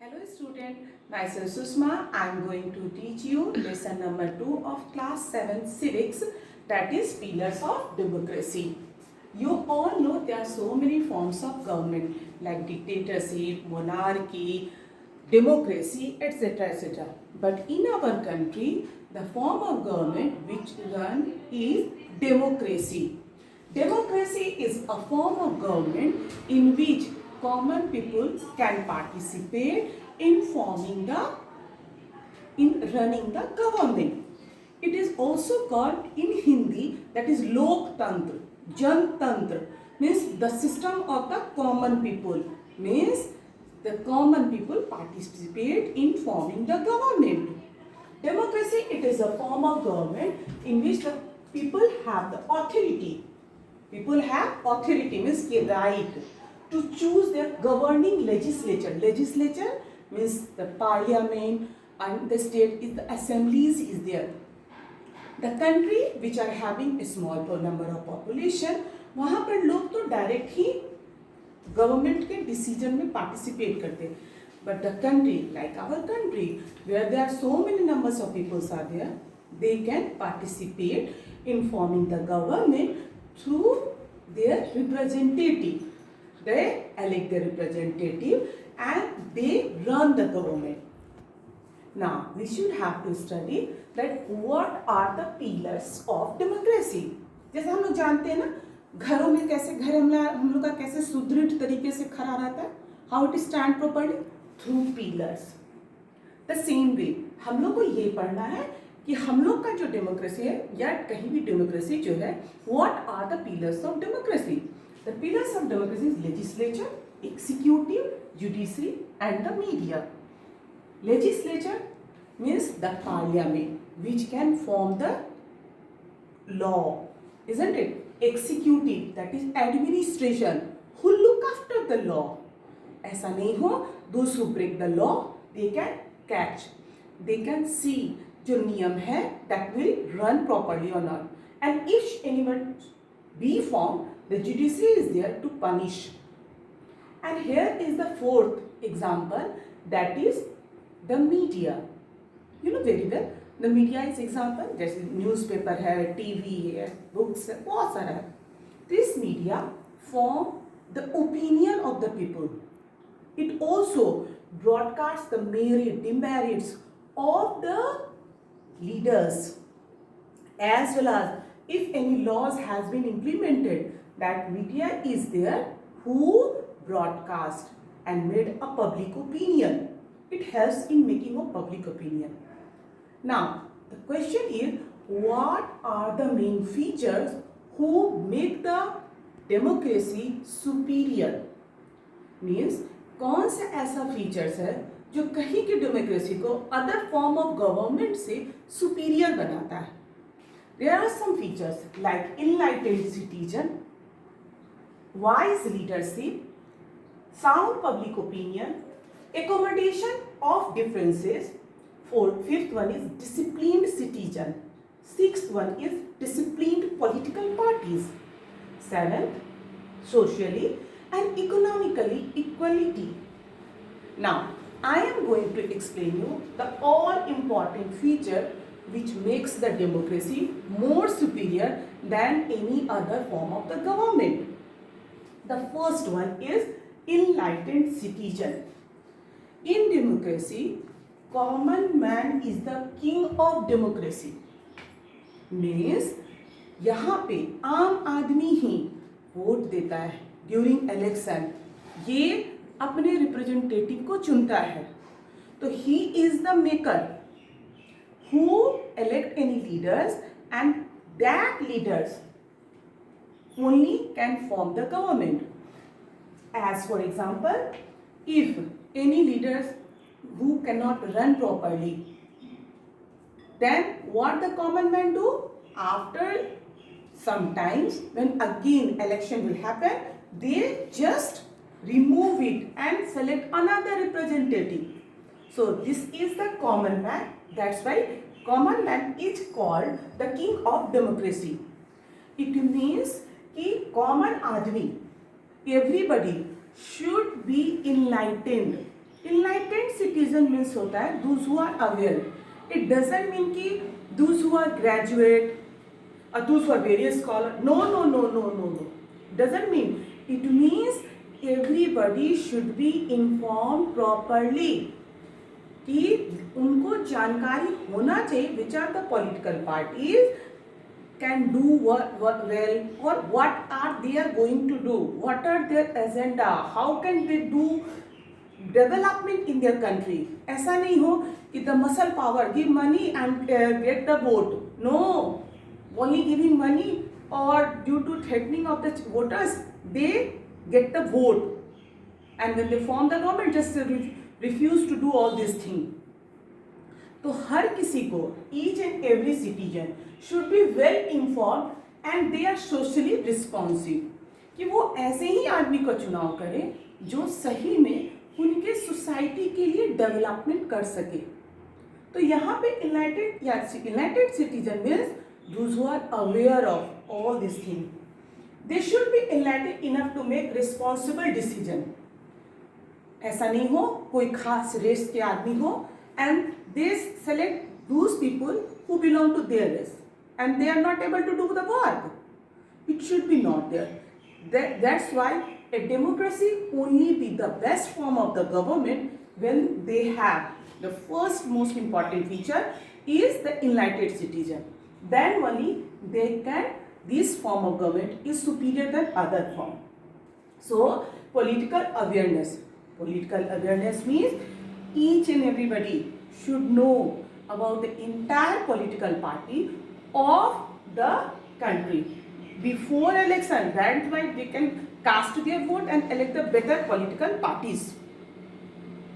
Hello student, myself Susma. I am going to teach you lesson number 2 of class 7 civics, that is pillars of democracy. You all know there are so many forms of government like dictatorship, monarchy, democracy, etc. etc. But in our country, the form of government which run is democracy. Democracy is a form of government in which common people can participate in running the government. It is also called in Hindi, that is Loktantra, Jantantra, means the system of the common people, means the common people participate in forming the government. Democracy, it is a form of government in which the people have the authority. People have authority, means right to choose their governing legislature. Legislature means the parliament, and the state is the assemblies is there. The country which are having a small number of population, वहाँ पर लोग तो direct ही government के decision में participate करते हैं. But the country, like our country, where there are so many numbers of people are there, they can participate in forming the government through their representative. They elect the representative and they run the government. Now, we should have to study that what are the pillars of democracy. जैसे हम लोग जानते हैं ना, घरों में कैसे घर हम लोग का कैसे सुदृढ़ तरीके से खड़ा रहता है, how it stand properly through pillars. The same way हम लोग को ये पढ़ना है कि हम लोग का जो डेमोक्रेसी है या कहीं भी डेमोक्रेसी जो है, what are the pillars of democracy? The pillars of democracy is legislature, executive, judiciary and the media. Legislature means the parliament which can form the law, isn't it? Executive, that is administration, who look after the law. ऐसा नहीं हो, those who break the law, they can catch, they can see जो नियम है that will run properly or not. And if anyone be formed, the judiciary is there to punish. And here is the fourth example, that is the media. You know very well, the media is example, जैसे newspaper है, TV है, books है, बहुत सारा है. This media form the opinion of the people. It also broadcasts the merit, demerits of the leaders, as well as if any laws has been implemented, that media is there who broadcast and made a public opinion. It helps in making a public opinion. Now, the question is, what are the main features who make the democracy superior? Means, कौन सा ऐसा features है जो कहीं की democracy को other form of government से superior बनाता है? There are some features like enlightened citizen, wise leadership, sound public opinion, accommodation of differences. Fifth one is disciplined citizen. Sixth one is disciplined political parties. Seventh, socially and economically equality. Now, I am going to explain you the all important feature which makes the democracy more superior than any other form of the government. The first one is enlightened citizen. In democracy, common man is the king of democracy. Means यहाँ पे आम आदमी ही vote देता है during election, ये अपने representative को चुनता है. तो he is the maker who elect any leaders, and that leaders only can form the government. As for example, if any leaders who cannot run properly, then what the common man do? After sometimes when again election will happen, they just remove it and select another representative. So this is the common man. That's why common man is called the king of democracy. It means कि common आदमी, everybody should be enlightened. Enlightened citizen means होता है those who are aware. It doesn't mean कि those who are graduate or those who are various scholar. No, no, no, no, no, no. Doesn't mean. It means everybody should be informed properly. कि उनको जानकारी होना चाहिए which are the political parties can do what well or what are they are going to do, what are their agenda, how can they do development in their country. ऐसा नहीं हो कि the muscle power give money and get the vote. No, only giving money or due to threatening of the voters they get the vote, and when they form the government just refuse to do all these things. तो हर किसी को each and every citizen should be well informed and they are socially responsive, कि वो ऐसे ही आदमी को चुनाव करें जो सही में उनके सोसाइटी के लिए डेवलपमेंट कर सके. तो यहाँ पे enlightened citizen means those who are aware of all these things. They should be enlightened enough to make responsible decision. ऐसा नहीं हो कोई खास रेस के आदमी हो and they select those people who belong to their race and they are not able to do the work. It should be not there. That's why a democracy only be the best form of the government when they have the first most important feature is the enlightened citizen. Then only they can, this form of government is superior than other form. So political awareness. Political awareness means each and everybody should know about the entire political party of the country before election. That's why they can cast their vote and elect the better political parties.